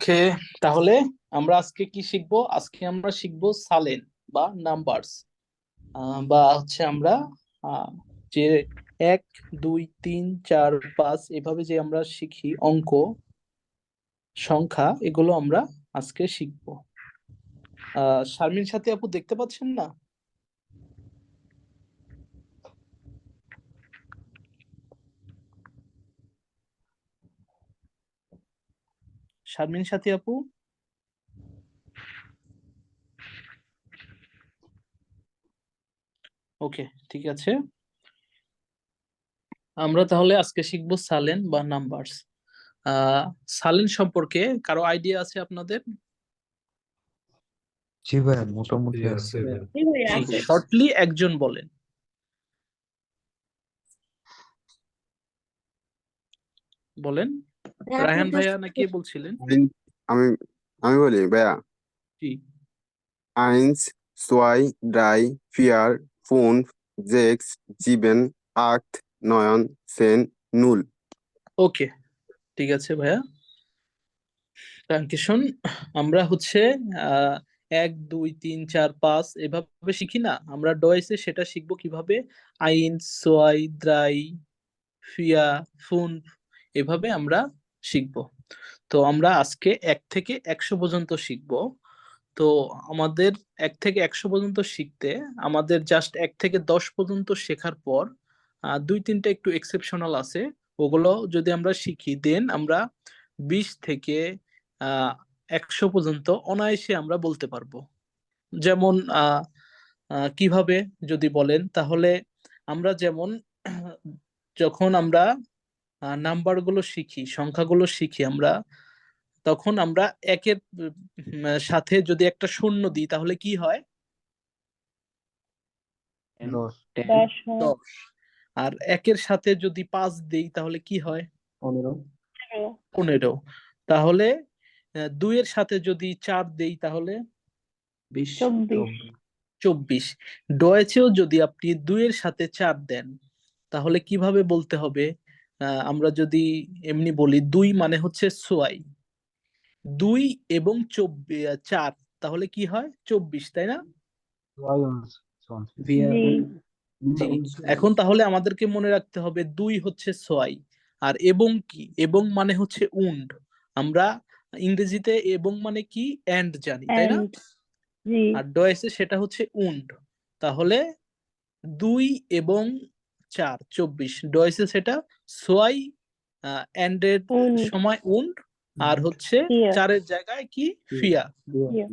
ওকে, তাহলে আমরা আজকে কি শিখবো? আজকে আমরা শিখবো সালেন বা নাম্বারস, বা হচ্ছে আমরা আহ, যে 1 2 3 4 5 এভাবে যে আমরা শিখি অঙ্ক সংখ্যা, এগুলো আমরা আজকে শিখবো। শারমিন সাথী আপু দেখতে পাচ্ছেন না? শারমিন সাথী আপু, ওকে, ঠিক আছে। আমরা তাহলে আজকে শিখবো সালেন বা নাম্বারস। আহ সালেন সম্পর্কে কারো আইডিয়া আছে আপনাদের? জি ভাই, মোটামুটি জি আছে। আছে ভাই। জি ভাই, আছে। শর্টলি একজন বলেন, বলেন। হ্যাঁ, আপনি রায়হান ভাইয়া just না কে বলছিলেন? আমি আমি বলি ভাইয়া। জি, eins, zwei, drei, vier, fünf, sechs, sieben, acht, neun, zehn, null। ওকে, ঠিক আছে ভাইয়া, ট্রানকেশন। আমরা হচ্ছে আহ 1 2 3 4 5 এভাবে শিখি না, আমরা ডয়েসে সেটা শিখবো কিভাবে। আইনস, সোয়াই, দ্রাই, ফিয়া, ফুন, এভাবে আমরা শিখবো। তো আমরা আজকে 1 থেকে 100 পর্যন্ত শিখবো। তো আমাদের 1 থেকে 100 পর্যন্ত শিখতে আমাদের জাস্ট 1 থেকে 10 পর্যন্ত শেখার পর 2 3টা একটু এক্সেপশনাল আছে, ওগুলো যদি আমরা শিখি দেন আমরা 20 থেকে 100 পর্যন্ত অনায়াসে আমরা বলতে পারবো। যেমন কিভাবে যদি বলেন তাহলে আমরা যেমন যখন আমরা নাম্বারগুলো শিখি, সংখ্যাগুলো শিখি আমরা, তখন আমরা একের সাথে যদি একটা শূন্য দিই তাহলে কি হয়? 10, 10 হয়, 10। আর একের সাথে যদি 5 দেই তাহলে কি হয়? 15, 15, 15। তাহলে 2 এর সাথে যদি 4 দেই তাহলে 20, 24, 24। ডয়েচেও যদি আপনি 2 এর সাথে 4 দেন তাহলে কিভাবে বলতে হবে? আমরা যদি এমনি বলি 2 মানে হচ্ছে সোয়াই, 2 এবং 4 তাহলে কি হয়? 24, তাই না? জি, জি। এখন তাহলে আমাদেরকে মনে রাখতে হবে 2 হচ্ছে সোয়াই, আর এবং কি, এবং মানে হচ্ছে উন্ড। আমরা ইংরেজিতে এবং মানে কি এন্ড জানি, তাই না? and জি, আর ডয়েসে সেটা হচ্ছে উন্ড। তাহলে 2 এবং 4 24, ডয়েসে সেটা সোয়াই, এন্ড এর und, সময় উন্ড, আর হচ্ছে hier, 4-এর জায়গায় কি ফিয়া। hier,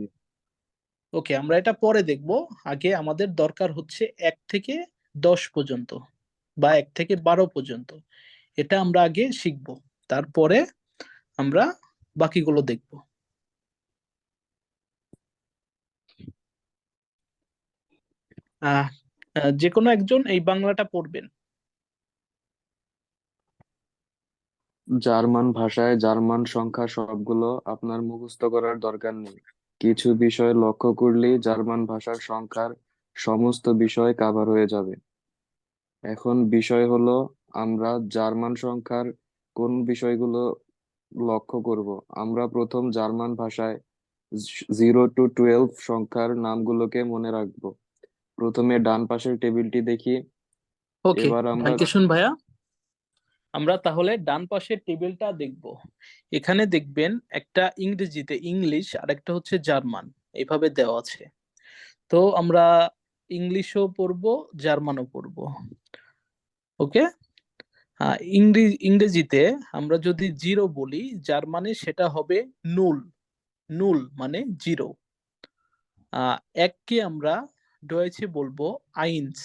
ওকে, আমরা এটা পরে দেখব। আগে আমাদের দরকার হচ্ছে 1 থেকে 10 পর্যন্ত বা 1 থেকে 12 পর্যন্ত, এটা আমরা আগে শিখব, তারপরে আমরা বাকিগুলো দেখব। আহ যে কোনো একজন এই বাংলাটা পড়বেন। জার্মান ভাষায় জার্মান সংখ্যা সবগুলো আপনার মুখস্থ করার দরকার নেই। কিছু বিষয় লক্ষ্য করলেই জার্মান ভাষার সংখ্যার সমস্ত বিষয় কাভার হয়ে যাবে। এখন বিষয় হলো, আমরা জার্মান সংখ্যার কোন বিষয়গুলো লক্ষ্য করব। আমরা প্রথম জার্মান ভাষায় 0 to 12 সংখ্যার নামগুলোকে মনে রাখবো। প্রথমে ডান পাশের টেবিলটি দেখি। ওকে, এবার আমরা থ্যাংক ভাইয়া। আমরা তাহলে ডান পাশের টেবিলটা দেখব। এখানে দেখবেন একটা ইংরেজিতে ইংলিশ আর একটা হচ্ছে জার্মান, এইভাবে দেওয়া আছে। তো আমরা ইংলিশও পড়বো, জার্মানও পড়বো। ওকে, ইংরেজিতে আমরা যদি 0 বলি, জার্মানে সেটা হবে নুল। নুল মানে 0। এককে আমরা ডয়েচে বলবো আইনস।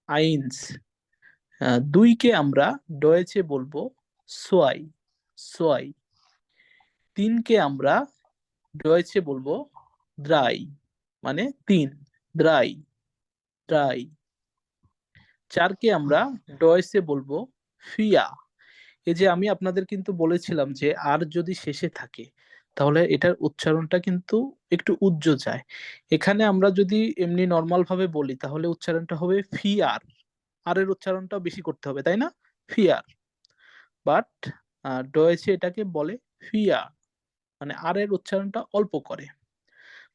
আইনস। 2কে আমরা ডয়েচে বলবো সোয়াই। সোয়াই। 3কে আমরা ডয়েচে বলবো দ্রাই, মানে 3। দ্রাই। দ্রাই। 4কে আমরা ডয়েচে বলবো ফিয়া। এই যে আমি আপনাদের কিন্তু বলেছিলাম যে আর যদি শেষে থাকে তাহলে এটার উচ্চারণটা কিন্তু একটু উজ্জ যায়। এখানে আমরা যদি এমনি নর্মাল ভাবে বলি তাহলে উচ্চারণটা হবে ফিয়ার। আর এর উচ্চারণটা বেশি করতে হবে, তাই না? ফিয়ার। বাট ডয়েচে এটাকে বলে ফিয়া। মানে আর এর উচ্চারণটা অল্প করে।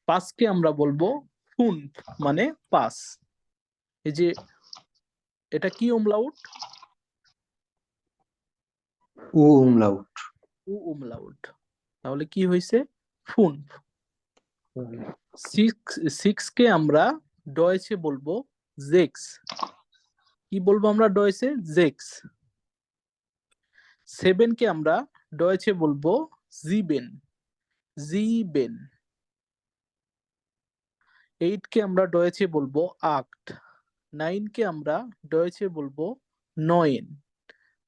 পাঁচকে আমরা বলবো ফুন, মানে পাস। এই যে এটা কি umlaut? umlaut umlaut। তাহলে কি হয়েছে? ফুন। সিক্স কে আমরা ডয়েচে বলবো জেক্স। কি বলবো আমরা ডয়েচে? জেক্স। সেভেন কে আমরা ডয়েচে বলবো জিবেন, জিবেন। এইট কে আমরা ডয়েচে বলবো আক্ট। নাইন কে আমরা ডয়েচে বলবো নয়েন,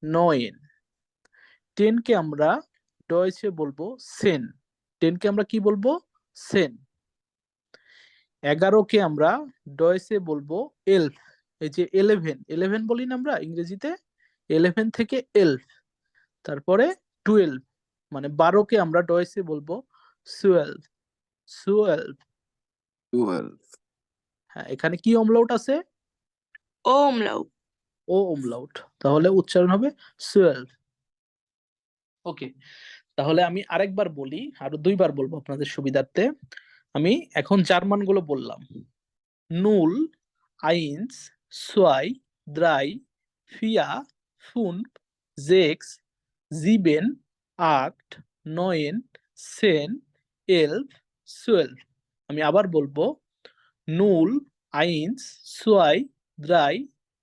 নয়েন। টেন কে আমরা ডয়েচে বলবো সেন। টেন কে আমরা কি বলবো? সেন। 11 কে আমরা ডয়েচে বলবো এলফ। এই যে 11, 11 বলি না আমরা ইংরেজিতে, 11 থেকে এলফ। তারপরে 12, মানে 12 কে আমরা ডয়েচে বলবো সুয়েলভ, সুয়েলভ। 12 হ্যাঁ, এখানে কি অমলাউট আছে? ও umlaut। ও অমলাউট। তাহলে উচ্চারণ হবে সুয়েলভ। ওকে, তাহলে আমি আরেকবার বলি, আরো দুইবার বলবো আপনাদের সুবিধার্থে। আমি এখন জার্মান গুলো বললাম। নুল, আইন্স, সোয়াই, দ্রাই, ফিয়া, ফুনফ, জেক্স, জিবেন, আক্ট, নয়েন, সেন, এলফ, সুয়েলভ। আমি আবার বলবো। নুল, আইন্স, সোয়াই, দ্রাই,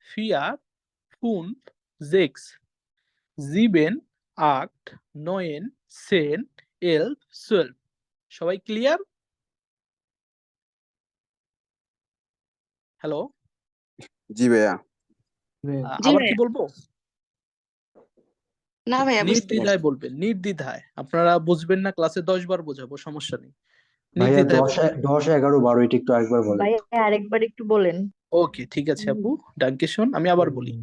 ফিয়া, ফুনফ, জেক্স, জিবেন, আক্ট, নয়েন, সেন, এলফ, সুয়েলভ। সবাই ক্লিয়ার? হ্যালো, জি ভাইয়া। জি আবার কি ভাইয়া। বলবো? না ভাইয়া, বুঝতে পারছি। নির্দ্বিধায় বলবেন, নির্দ্বিধায়। আপনারা বুঝবেন না, ক্লাসে 10 বার বোঝাবো, সমস্যা নেই। ভাইয়া নির্দ্বিধায় 10 বলবেন। 10 11 12 এটা একটু আরেকবার বলেন। ভাইয়া আরেকবার একটু বলেন। ওকে, ঠিক আছে আপু, ডাঙ্কেশন। আমি আবার বলি।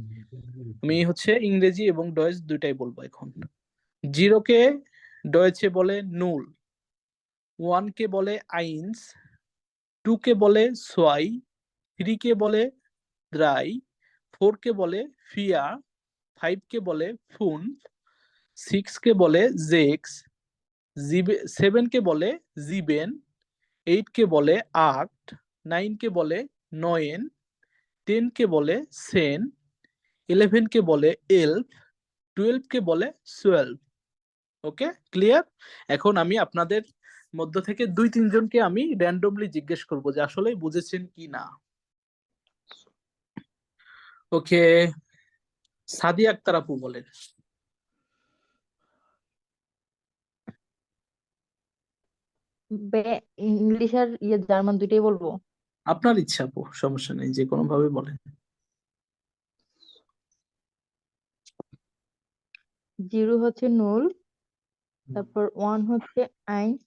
আমি হচ্ছে ইংরেজি এবং ডয়েচ দুইটাই বলবো এখন। 0 কে ডয়েচে বলে নুল, 1 কে বলে আইন্স, 2 কে বলে সোয়াই, 3 কে বলে দ্রাই, 4 কে বলে ফিয়া, 5 কে বলে ফুন, 6 কে বলে জেক্স, 7 কে বলে জিবেন, 8 কে বলে আক্ট, 9 কে বলে নয়েন, 10 কে বলে সেন, 11 কে বলে এলফ, 12 কে বলে সুয়েলভ। ওকে, ক্লিয়ার? এখন আমি আপনাদের মধ্য থেকে 2-3 জনকে আমি র্যান্ডমলি জিজ্ঞেস করব যে আসলে বুঝেছেন কি না। ওকে, সাদিয়া আক্তার আপু বলেন। ইংলিশ আর জার্মান দুইটাই বলবো। আপনার ইচ্ছা আপু, সমস্যা নেই, যে কোনো ভাবে বলেন। 0 হচ্ছে নুল, তারপর 1 হচ্ছে আইন্স,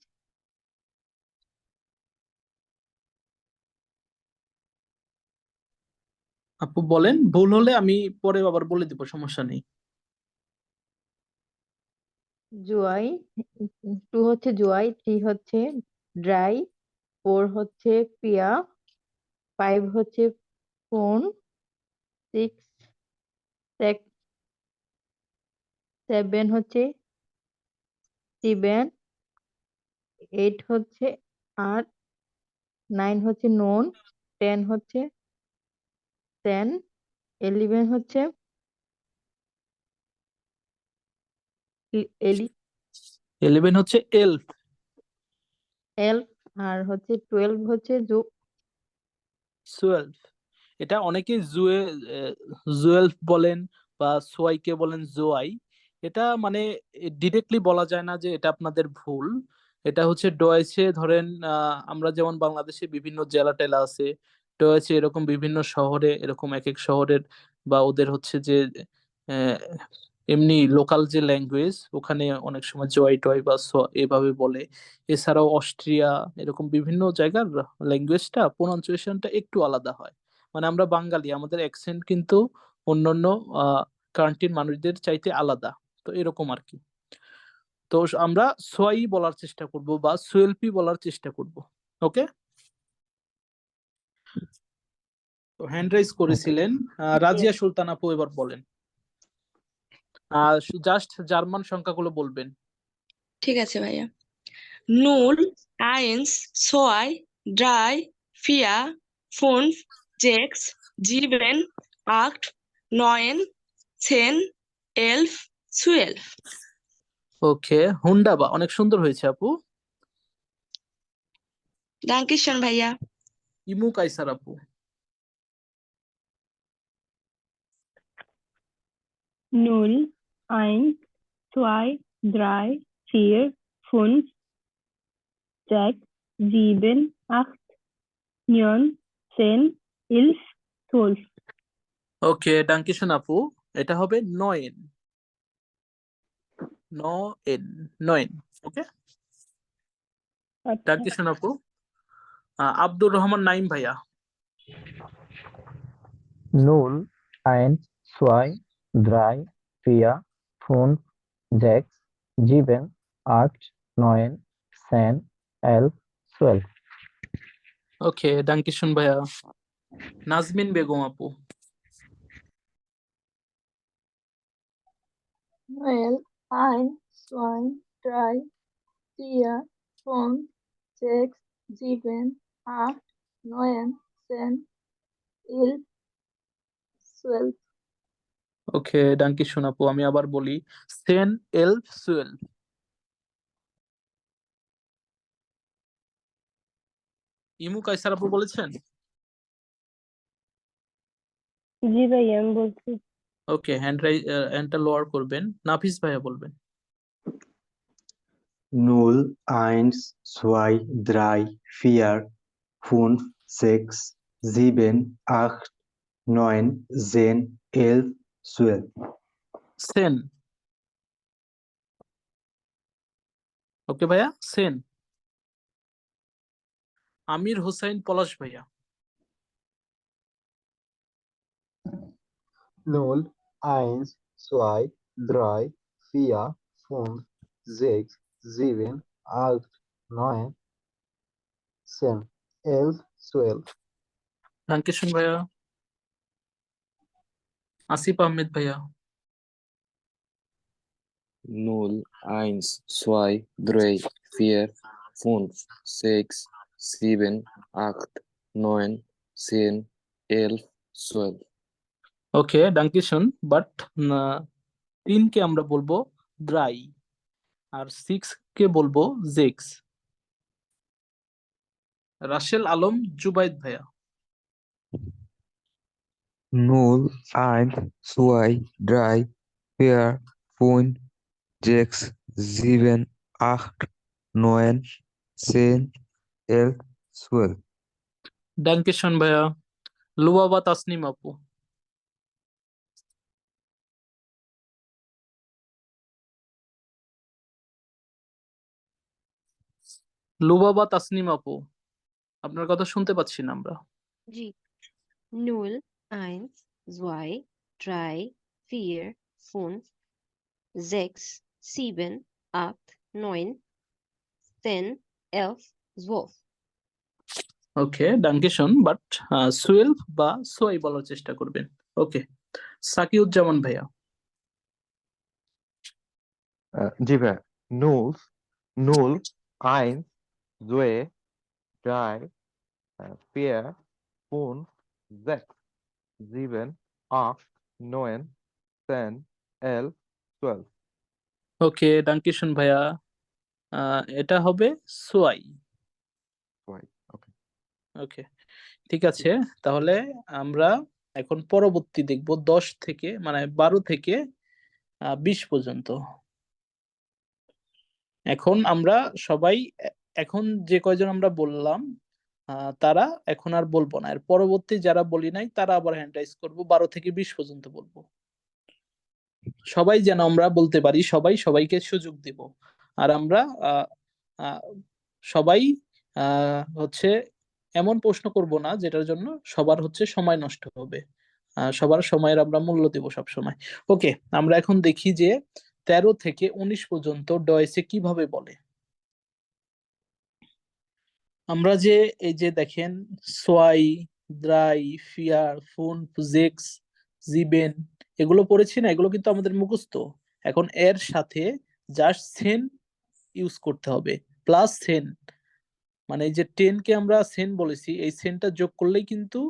আপু বলেন, ভুল হলে আমি পরে আবার বলে দিব, সমস্যা নেই। জুয়াই, 2 হচ্ছে জুয়াই, 3 হচ্ছে ড্রাই, 4 হচ্ছে পিয়া, 5 হচ্ছে ফোন, 6 7 হচ্ছে সিবেন, 8 হচ্ছে আট, 9 হচ্ছে নোন, 10 হচ্ছে সেন, 11 হচ্ছে এলি 11 হচ্ছে এলফ। এলফ, আর হচ্ছে 12 হচ্ছে সুয়েলভ। এটা অনেকেই জুয়েলভ বলেন বা সোয়াইকে বলেন জোয়াই। এটা মানে ডিরেক্টলি বলা যায় না যে এটা আপনাদের ভুল। এটা হচ্ছে ডয়েচে, ধরেন আমরা যেমন বাংলাদেশে বিভিন্ন জেলা টেলা আছে, ডয়েচে এরকম বিভিন্ন শহরে এরকম এক এক শহরের বা ওদের হচ্ছে যে আহ, এমনি লোকাল যে ল্যাঙ্গুয়েজ, ওখানে অনেক সময় জয় টয় বা এভাবে বলে। এছাড়াও অস্ট্রিয়া, এরকম বিভিন্ন জায়গার ল্যাঙ্গুয়েজটা প্রোনাউন্সিয়েশনটা একটু আলাদা হয়। মানে আমরা বাঙালি, আমাদের অ্যাকসেন্ট কিন্তু অন্যান্য কান্ট্রির মানুষদের চাইতে আলাদা। তো এরকম আর কি। তো আমরা সোয়াই বলার চেষ্টা করব বা সুয়েলপি বলার চেষ্টা করব। ওকে, তো হ্যান্ড রাইজ করেছিলেন রাজিয়া সুলতান আপু, এবার বলেন। জাস্ট জার্মান সংখ্যাগুলো বলবেন। ঠিক আছে ভাইয়া। null, eins, zwei, drei, vier, fünf, sechs, sieben, acht, neun, 10, 11, 12. ওকে, হুন্ডাবা অনেক সুন্দর হয়েছে আপু। Dankeschön, ভাইয়া। ইমু কাইসার আপু। Null, eins, zwei, drei, vier, fünf, sechs, sieben, acht, neun, 10, 11, 12. ওকে, ডাঙ্কিশন আপু, এটা হবে নয়েন। নয়েন, নয়েন। ওকে, আচ্ছা, ডাঙ্কিশন আপু। আব্দুর রহমান নাইম ভাইয়া। Null, eins, zwei, drei, vier, fünf, sechs, sieben, acht, neun, 10, 11, 12. ওকে, ডাঙ্কিশন ভাইয়া। নাজমিন বেগম আপু। Null, eins, zwei, drei, vier, fünf, sechs, sieben, acht, neun, 10, 11, 12. ওকে, ডাঙ্কিশন আপু, আমি আবার বলি, 10, 11, 12। ইমু কাইসার আপু বলেছেন? জি ভাইয়া আমি বলছি। ওকে, হ্যান্ডটা লোয়ার করবেন। নাফিস ভাইয়া বলবেন। null, eins, zwei, drei, vier, fünf, sechs, sieben, acht, neun, 10, 11, 12. Sen. ওকে ভাইয়া, সেন। আমির হোসাইন পলাশ ভাইয়া। Null, eins, zwei, drei, vier, fünf, sechs, sieben, acht, neun, 10, 11, 12. ডাঙ্কিশন ভাইয়া। আসিফ আহমেদ ভাইয়া। Null, eins, zwei, drei, vier, fünf, sechs, sieben, acht, neun, 10, 11, 12. Okay, ডাঙ্কিশন, but 3 কে আমরা বলবো দ্রাই, আর 6 কে বলবো জেক্স। রাসেল আলম জুবাইদ ভাইয়া। Null, eins, zwei, drei, vier, fünf, sechs, sieben, acht, neun, 10, 11, 12. ডাঙ্কিশন ভাইয়া। লুবাবা তাসনিম আপু। লুবাবা তাসনিম আপু, আপনার কথা শুনতে পাচ্ছি না আমরা। জি। Null, eins, zwei, drei, vier, fünf, sechs, sieben, acht, neun, 10, 11, 12. Okay, ডাঙ্কিশন, but 12 বা সোয়াই বলার চেষ্টা করবেন। ওকে, সাকিউজ্জামান ভাইয়া। জি ভাইয়া। Null, null, eins, zwei, drei, vier, fünf, sechs, sieben, acht, neun, 10, 11, 12. ওকে, ডাঙ্কিশন ভাইয়া। এটা হবে সোয়াই। Right, okay. ওকে, ঠিক আছে। তাহলে আমরা এখন পরবর্তী দেখব 10 থেকে, মানে 12 থেকে 20 পর্যন্ত। এখন আমরা সবাই এখন যে কয়জন আমরা বললাম তারা এখন আর বলবো না, এর পরবর্তী যারা বলি নাই তারা আবার হ্যান্ড রাইজ করবো, 12 থেকে 20 পর্যন্ত বলবো। সবাই যেন আমরা বলতে পারি, সবাই সবাইকে সুযোগ দিব। আর আমরা আহ, আহ, সবাই হচ্ছে এমন প্রশ্ন করব না যেটার জন্য সবার হচ্ছে সময় নষ্ট হবে। সবার সময়ের আমরা মূল্য দেব সব সময়। ওকে, আমরা এখন দেখি যে 13 থেকে 19 পর্যন্ত ডয়েসে কিভাবে বলে। আমরা যে এই যে দেখেন সোয়াই, দ্রাই, ফিয়ার, ফুন, জেক্স, জিবেন, এগুলো পড়েছি না, এগুলো কিন্তু আমাদের মুখস্থ। এখন এর সাথে জাস্ট সেন ইউজ করতে হবে, প্লাস সেন, মানে এই যে 10 কে আমরা সেন বলেছি, এই সেনটা যোগ করলেই কিন্তু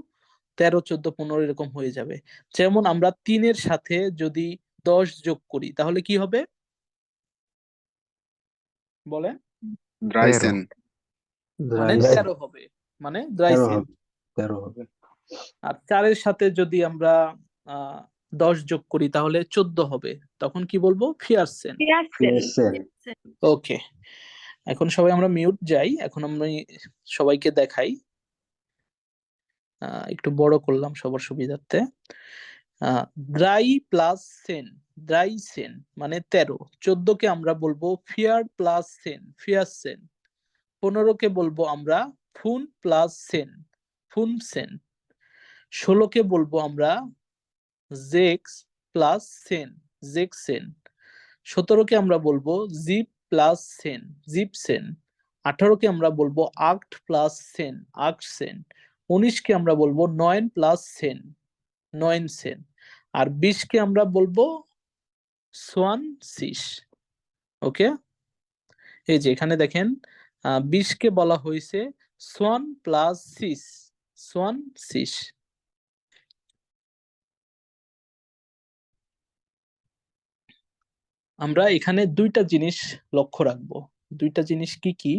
13, 14, 15 এরকম হয়ে যাবে। যেমন আমরা 3 এর সাথে যদি 10 যোগ করি তাহলে কি হবে বলে? ড্রাই 13 সেন। মানে Dry 13 হবে, মানে ড্রাই 13 সেন। হবে, 13 হবে। আর 4 এর সাথে যদি আমরা 10 যোগ করি তাহলে 14 হবে, তখন কি বলবো? ফিয়ার সেন। Fiercen, ওকে, এখন সবাই আমরা মিউট যাই, এখন আমরা সবাইকে দেখাই। একটু বড় করলাম সবার সুবিধার্থে। ড্রাই প্লাস সেন, ড্রাই সেন মানে 13। 14 কে আমরা বলবো ফিয়ার প্লাস সেন, ফিয়ার সেন। 15 কে বলবো আমরা ফুন প্লাস সেন, ফুন সেন। 16 কে বলবো আমরা জেক্স প্লাস সেন, জেক সেন। 17 কে আমরা বলবো জিপ প্লাস সেন, জিপ সেন। 18 কে আমরা বলবো আক্ট প্লাস সেন, আক্ট সেন। 19 কে আমরা বলবো 9 প্লাস সেন, 9 সেন। আর 20 কে আমরা বলবো সোয়ান সিস। ওকে, এই যে এখানে দেখেন 20 কে বলা হয়েছে সোয়ান প্লাস সিস, সোয়ান সিস। আমরা এখানে দুইটা জিনিস লক্ষ্য রাখবো। দুইটা জিনিস কি কি?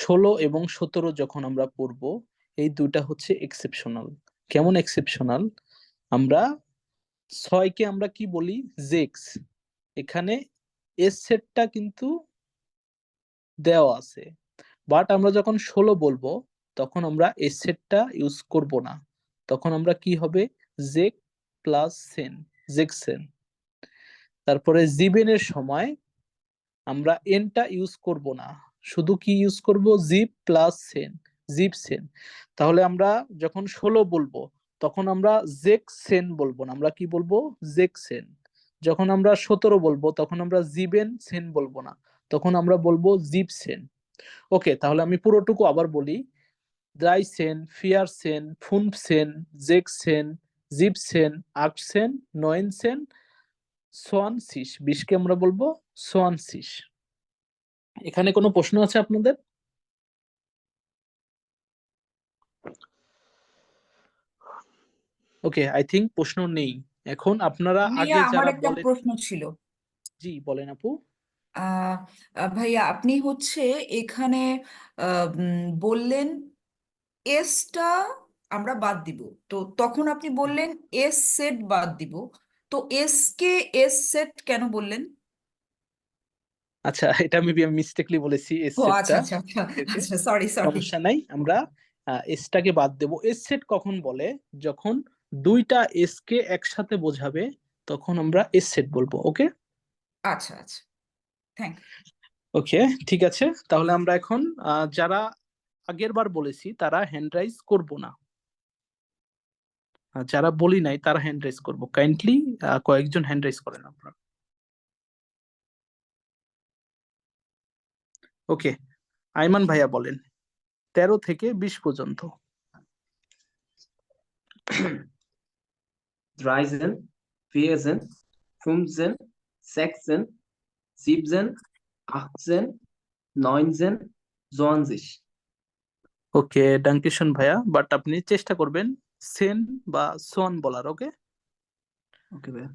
16 এবং 17 যখন আমরা পড়বো, এই দুইটা হচ্ছে এক্সেপশনাল। কেমন এক্সেপশনাল? আমরা 6 কে আমরা কি বলি? জেক্স। এখানে এস সেটটা কিন্তু দেওয়া আছে, বাট আমরা যখন 16 বলবো তখন আমরা এস সেটটা ইউজ করব না, তখন আমরা কি হবে? জেক প্লাস সেন, জেকসেন। তারপরে জিবেনের সময় আমরা এনটা ইউজ করব না, শুধু কি ইউজ করব? জিপ প্লাস সেন, জিপ সেন। তাহলে আমরা যখন 16 বলবো তখন আমরা জেক সেন বলবো না, আমরা কি বলবো? জেক সেন। যখন আমরা 17 বলবো তখন আমরা জিবেন সেন বলবো না, তখন আমরা বলবো জিপ সেন। ওকে, তাহলে আমি পুরোটুকু আবার বলি। ড্রাই সেন, ফিয়ার সেন, ফুন সেন, জেক সেন, জিপ সেন, আক সেন, নয়েন সেন, সোয়ান সিস। 20 কে আমরা বলবো সোয়ান সিস। এখানে কোনো প্রশ্ন আছে আপনাদের? ওকে, আই থিংক প্রশ্ন নেই। এখন আপনারা আগে ভাইয়া আমার যারা একটা বলেন। প্রশ্ন ছিল। জি বলেন আপু। আহ ভাইয়া আপনি হচ্ছে এখানে বললেন এসটা আমরা বাদ দিব, তো তখন আপনি বললেন এস সেট বাদ দিব, তো এস কে এস সেট কেন বললেন? আচ্ছা, এটা মেবি আমি মিস্টেকলি বলেছি এস ও সেটটা। আচ্ছা আচ্ছা আচ্ছা ওকে ওকে, আচ্ছা, সরি সরি। সমস্যা নাই। আমরা এসটাকে বাদ দেব। এস সেট কখন বলে? যখন দুইটা এস কে একসাথে বোঝাবে তখন আমরা এস সেট বলবো। ওকে আচ্ছা আচ্ছা, থ্যাংক ইউ। ওকে, ঠিক আছে। তাহলে আমরা এখন যারা আগের বার বলেছি তারা হ্যান্ড রাইজ করবো না, আর যারা বলি নাই তারা হ্যান্ড রাইজ করবো। কাইন্ডলি কয়েকজন হ্যান্ড রাইজ করেন আপনারা। ওকে, আইমান ভাইয়া বলেন 13 থেকে 20 পর্যন্ত। Dreizen, Vierzen, Fünfzen, Sechzen, Siebzen, Achtzen, Neunzen, 20। ওকে, ডাঙ্কিশন ভাইয়া, বাট আপনি চেষ্টা করবেন সেন বা সোয়ান বলার। ওকে ওকে ভাইয়া।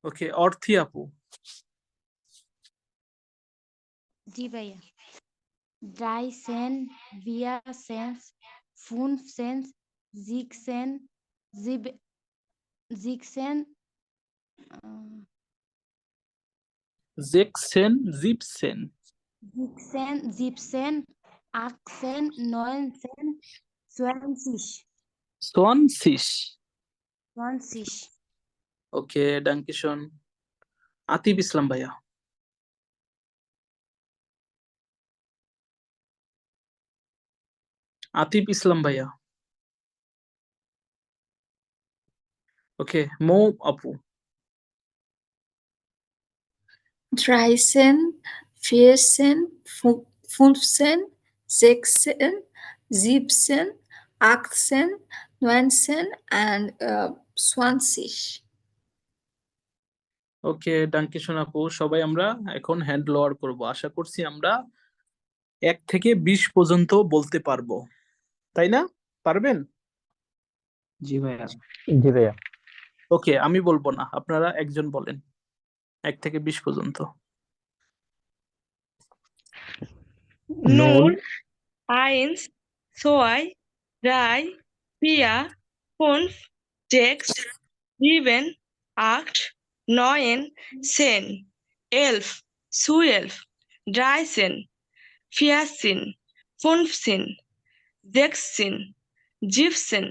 ওকে, অর্থি আপু। জি ভাইয়া। ড্রাই সেন, ভিয়া সেন্স, ফুন সেন্স, জিক সেন, জিক সেন, জেকসেন, জিপসেন, জিক সেন, জিপ সেন, আক সেন, নয়েন সেন, সোয়ানসিস, সোয়ানসিস। সোয়ানসিস। ওকে, ডাঙ্কিশন। আতিফ ইসলাম ভাইয়া। আতিফ ইসলাম ভাইয়া। ওকে, মৌ আপু। Dreizehn, Vierzehn, Fünfzehn, Sechzehn, Siebzehn, Achtzehn, 19 and 20. ওকে ডাঙ্কিশন আপু, সবাই আমরা এখন হ্যান্ড লোয়ার করব। আশা করছি আমরা 1 থেকে 20 পর্যন্ত বলতে পারবো, তাই না? পারবেন? জি ভাইয়া। জি ভাইয়া। ওকে, আমি বলবো না, আপনারা একজন বলেন 1 থেকে 20 পর্যন্ত। Null, eins, zwei, drei, vier, fünf, sechs, sieben, acht, neun, 10, 11, 12, 13, 14, 15, 16, 17,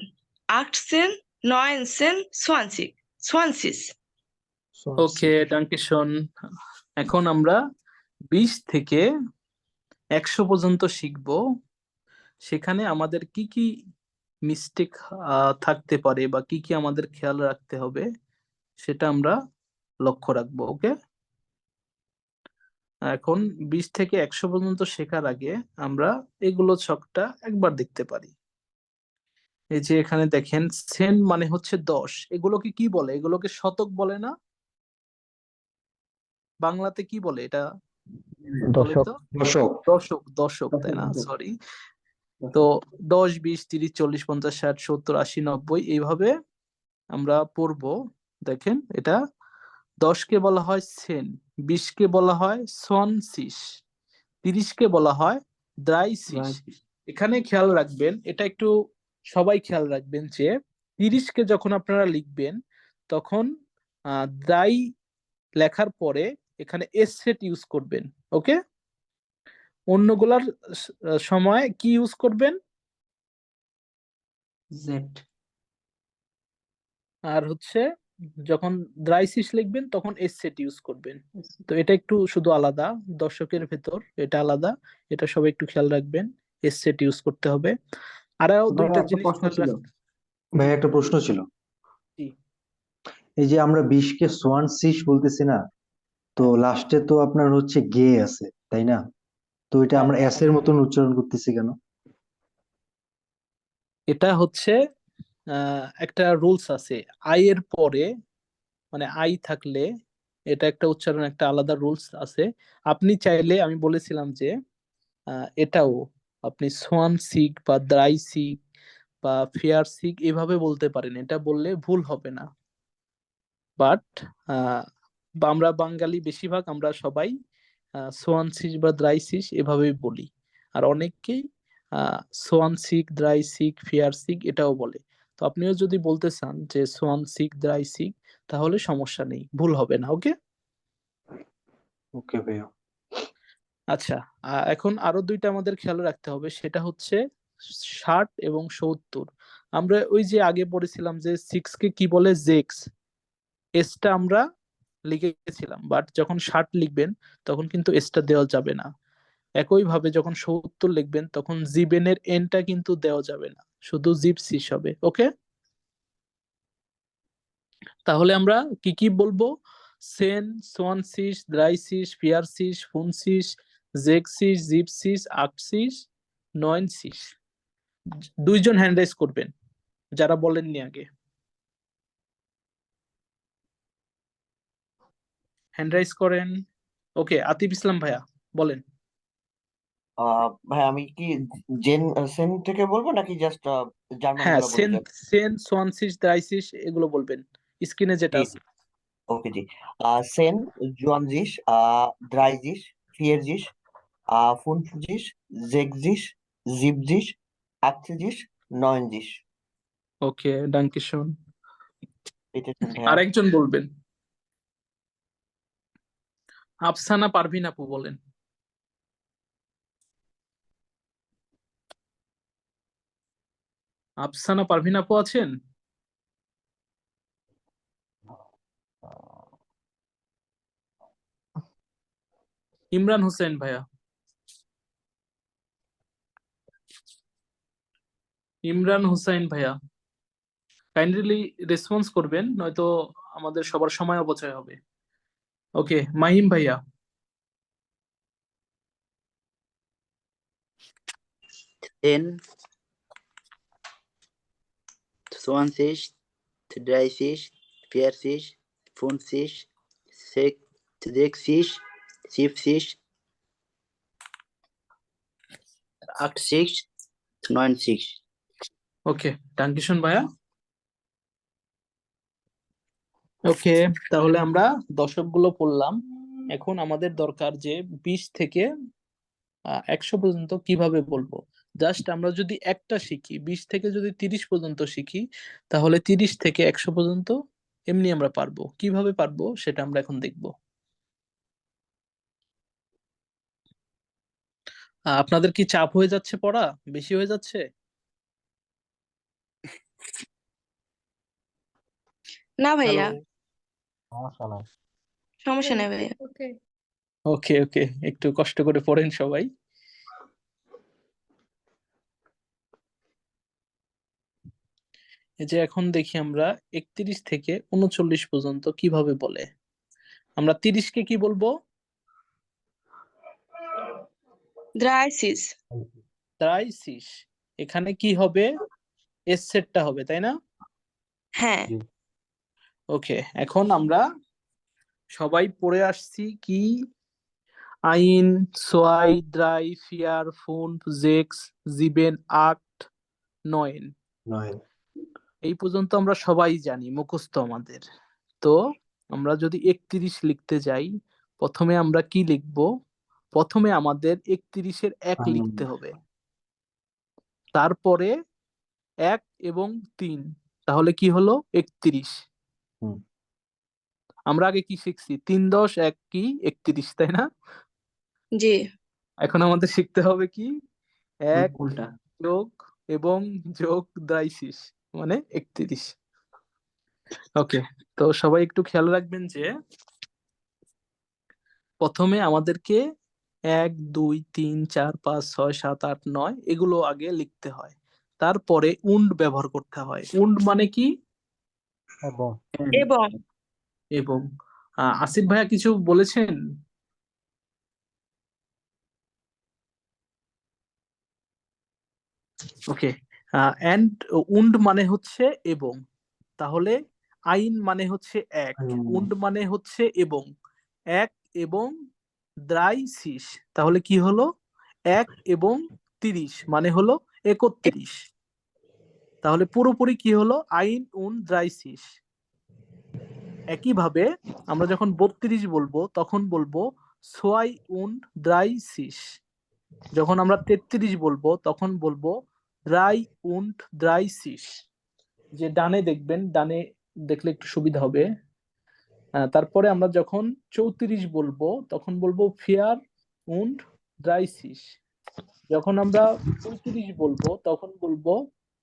18, 19, 20, 20. ওকে ডাঙ্কিশন, এখন আমরা 20 থেকে 100 পর্যন্ত শিখবো। সেখানে আমাদের কি কি মিস্টেক থাকতে পারে বা কি কি আমাদের খেয়াল রাখতে হবে সেটা আমরা লক্ষ্য রাখবো। ওকে, এখন 20 থেকে 100 পর্যন্ত শেখার আগে আমরা এগুলো ছকটা একবার দেখতে পারি। এই যে এখানে দেখেন, সেন্ট মানে হচ্ছে 10, এগুলোকে কি বলে? এগুলোকে শতক বলে না? বাংলাতে কি বলে এটা বলে দশক। তো? দশক। দশক, দশক তাই না, সরি। তো 10, 20, 30, 40, 50, 60, 70, 80, 90 এইভাবে আমরা পড়বো। দেখেন, এটা 10 কে বলা হয় সেন, 20 কে বলা হয় সোয়ানসিস, 30 কে বলা হয় দ্রাইসিস। এখানে খেয়াল রাখবেন, এটা একটু সবাই খেয়াল রাখবেন যে 30 কে যখন আপনারা লিখবেন তখন দ্রাই লেখার পরে এখানে এস সেট ইউজ করবেন। ওকে, অন্যগুলার সময় কি ইউজ করবেন? জেড। আর হচ্ছে যখন দ্রাইসিস লিখবেন তখন এস সেট ইউজ করবেন। তো এটা একটু শুধু আলাদা, দর্শকের ভেতর এটা আলাদা, এটা সবাই একটু খেয়াল রাখবেন, এস সেট ইউজ করতে হবে। আরো ভাইয়া দুইটা একটা জিনিস প্রশ্ন খেয়াল ছিল। রাখতে। ভাইয়া একটা প্রশ্ন ছিল। জি। এই যে আমরা 20 কে সোয়ানসিস বলতেছি না, তো লাস্টে তো আপনার হচ্ছে গে আছে, তাই না? তো এটা আমরা এস এর মতন উচ্চারণ করতেছি কেন? এটা হচ্ছে একটা রুলস আছে, আই এর পরে মানে আই থাকলে এটা একটা উচ্চারণ, একটা আলাদা রুলস আছে। আপনি চাইলে, আমি বলেছিলাম যে এটাও আপনি সোয়ান সিক বা দ্রাই সিক বা ফেয়ার সিক এভাবে বলতে পারেন, এটা বললে ভুল হবে না। বাট আমরা বাঙালি বেশিরভাগ আমরা সবাই সোয়ানসিস বা দ্রাইসিস এভাবেই বলি। আর অনেককেই সোয়ানসিক, দ্রাইসিক, ফিয়ারসিক এটাও বলে। তো আপনিও যদি বলতে চান যে সোয়ানসিক, দ্রাইসিক, তাহলে সমস্যা নেই, ভুল হবে না। ওকে। ওকে ভাইয়া। আচ্ছা, এখন আরো দুইটা আমাদের খেয়াল রাখতে হবে, সেটা হচ্ছে 60 এবং 70। আমরা ওই যে আগে পড়েছিলাম যে 6 কে কি বলে? জেক্স। এসটা আমরা লিখেছিলাম, বাট যখন 60 লিখবেন তখন কিন্তু এসটা দেওয়া যাবে না। একইভাবে যখন 70 লিখবেন তখন জিবেনের এনটা কিন্তু দেওয়া যাবে না, শুধু জিপ সিস হবে। ওকে, তাহলে আমরা কি কি বলবো? সেন, সোয়ানসিস, দ্রাইসিস, ফিয়ারসিস, ফুনসিস, জেক্সিস, জিপসিস, আক্সিস, নয়েনসিস। দুইজন হ্যান্ড রাইজ করবেন যারা বলেননি আগে, হ্যান্ড রাইজ করেন। ওকে, আতিফ ইসলাম ভাইয়া বলেন। ভাই আমি কি জেন সেন থেকে বলবো নাকি জাস্ট জার্মান হ্যাঁ, গুলো বলে সেন, যাব? সেন, সোয়ানসিস, দ্রাইসিস এগুলো বলবেন, স্ক্রিনে যেটা জি আছে। ওকে জি। সেন, জুয়ানজিস, দ্রাইজিস, ফিয়েরজিস, ফুনফুজিস, জেকজিস, জিবজিস, আক্সিজিস, নয়েনজিস। ওকে ডাঙ্কিশন। এটা ভাইয়া। আরেকজন বলবেন, আফসানা পারভিন আপু বলেন। আফসানা পারভিন আপু আছেন? ইমরান হোসেন ভাইয়া, ইমরান হোসেন ভাইয়া কাইন্ডলি রেসপন্স করবেন, নয়তো আমাদের সবার সময় অপচয় হবে। ওকে, মাহিম ভাইয়া। 10, 20, 30, 40, 50, 6, 7, 8, 6, 9, 6. ওকে, ডাঙ্কিশন ভাইয়া। ওকে, তাহলে আমরা দশকগুলো পড়লাম। এখন আমাদের দরকার যে 20 থেকে 100 পর্যন্ত কিভাবে বলবো। জাস্ট আমরা যদি একটা শিখি, 20 থেকে যদি 30 পর্যন্ত শিখি, তাহলে 30 থেকে 100 পর্যন্ত এমনি আমরা পারবো। কিভাবে পারবো সেটা আমরা এখন দেখবো। আপনাদের কি চাপ হয়ে যাচ্ছে, পড়া বেশি হয়ে যাচ্ছে? না হ্যালো। ভাইয়া, সমস্যা নাই। সমস্যা নেই ভাইয়া। ওকে ওকে, একটু কষ্ট করে পড়েন সবাই। এই যে এখন দেখি আমরা 31 থেকে 39 পর্যন্ত কিভাবে বলে। আমরা 30 কে কি বলবো? দ্রাইসিস। দ্রাইসিস। এখানে কি হবে? এস সেটটা হবে, তাই না? হ্যাঁ। ওকে, এখন আমরা সবাই পড়ে আসছি কি? আইন, সোয়াই, দ্রাই, ফিয়ার, ফুনফ, জেক্স, জিবেন, আক্ট, নয়েন। এই পর্যন্ত আমরা সবাই জানি, মুখস্থ আমাদের। তো আমরা যদি 31 লিখতে যাই, প্রথমে আমরা কি লিখব? প্রথমে আমাদের 31-এর 1 লিখতে হবে, তারপরে 1 এবং 3, তাহলে কি হলো? 31। আমরা আগে কি শিখছি? 3 10 1 কি 31, তাই না? জি। এখন আমাদের শিখতে হবে কি? 1 উল্টা। যোগ এবং যোগ দ্রাইসিস, মানে 31। ওকে, তো সবাই একটু খেয়াল রাখবেন যে প্রথমে আমাদেরকে 1 2 3 4 5 6 7 8 9 এগুলো আগে লিখতে হয়, তারপরে উন্ড ব্যবহার করতে হয়। উন্ড মানে কি? এবং এবং এবং আসিফ ভাইয়া কিছু বলেছেন? ওকে, এন্ড উন্ড মানে হচ্ছে এবং, তাহলে আইন মানে হচ্ছে 1, উন্ড মানে হচ্ছে এবং, 1 এবং দ্রাইসিস, তাহলে কি হলো? 1 এবং 30 মানে হলো 31। তাহলে পুরোপুরি কি হলো? আইন উন দ্রাইসিস। একইভাবে আমরা যখন 32 বলবো তখন বলবো সোয়াই উন দ্রাইসিস। যখন আমরা 33 বলবো তখন বলবো দ্রাই উন্ড দ্রাইসিস। যে ডানে দেখবেন, ডানে দেখলে একটু সুবিধা হবে। তারপরে আমরা যখন 34 বলবো তখন বলবো ফিয়ার উন্ড দ্রাইসিস। যখন আমরা 35 বলবো তখন বলবো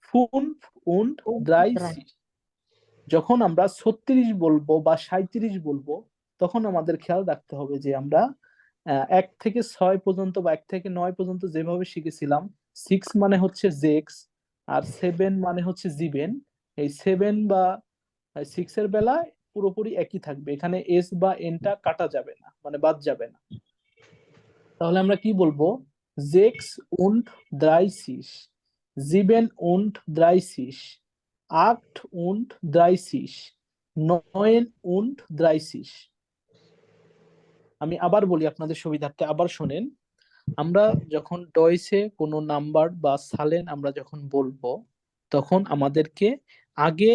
ফুন উন্ড দ্রাইসিস। যখন আমরা 36 বলবো বা 37 বলবো তখন আমাদের খেয়াল রাখতে হবে যে আমরা 1 থেকে 6 পর্যন্ত বা 1 থেকে 9 পর্যন্ত যেভাবে শিখেছিলাম, 6 মানে হচ্ছে জেক্স আর 7 মানে হচ্ছে জিবেন। এই 7 বা 6 এর বেলায় পুরোপুরি একই থাকবে, এখানে এস বা এনটা কাটা যাবে না, মানে বাদ যাবে না। তাহলে আমরা কি বলবো? জেক্স উন্ড দ্রাইসিস, জিবেন উন্ড দ্রাইসিস, আক্ট উন্ড দ্রাইসিস, নয়েন উন্ড দ্রাইসিস। আমি আবার বলি আপনাদের সুবিধার্থে, আবার শোনেন। আমরা যখন ডয়েসে কোনো নাম্বার বা সালেন আমরা যখন বলবো, তখন আমাদেরকে আগে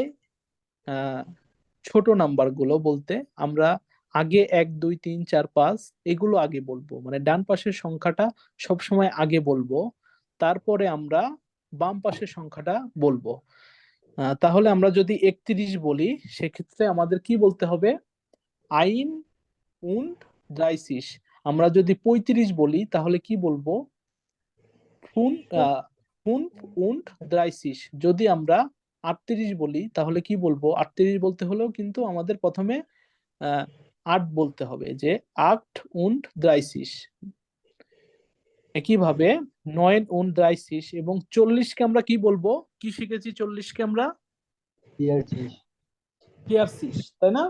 ছোট নাম্বার গুলো বলতে আমরা আগে 1 2 3 4 5 এগুলো আগে বলবো, মানে ডান পাশের সংখ্যাটা সবসময় আগে বলবো, তারপরে আমরা বাম পাশের সংখ্যাটা বলবো। তাহলে আমরা যদি 31 বলি, সেক্ষেত্রে আমাদের কি বলতে হবে? আইন উন্ড দ্রাইসিস। আমরা যদি 35 বলি তাহলে কি বলবো? ফুন ফুন উন্ড দ্রাইসিস। যদি আমরা 38 বলি তাহলে কি বলবো? 38 বলতে হলেও কিন্তু আমাদের প্রথমে 8 বলতে হবে, যে আক্ট উন্ড দ্রাইসিস। একইভাবে 9 উন্ড দ্রাইসিস এবং 40 কে আমরা কি বলবো? কি শিখেছি 40 কে আমরা? কিয়ারসিস, তাই না?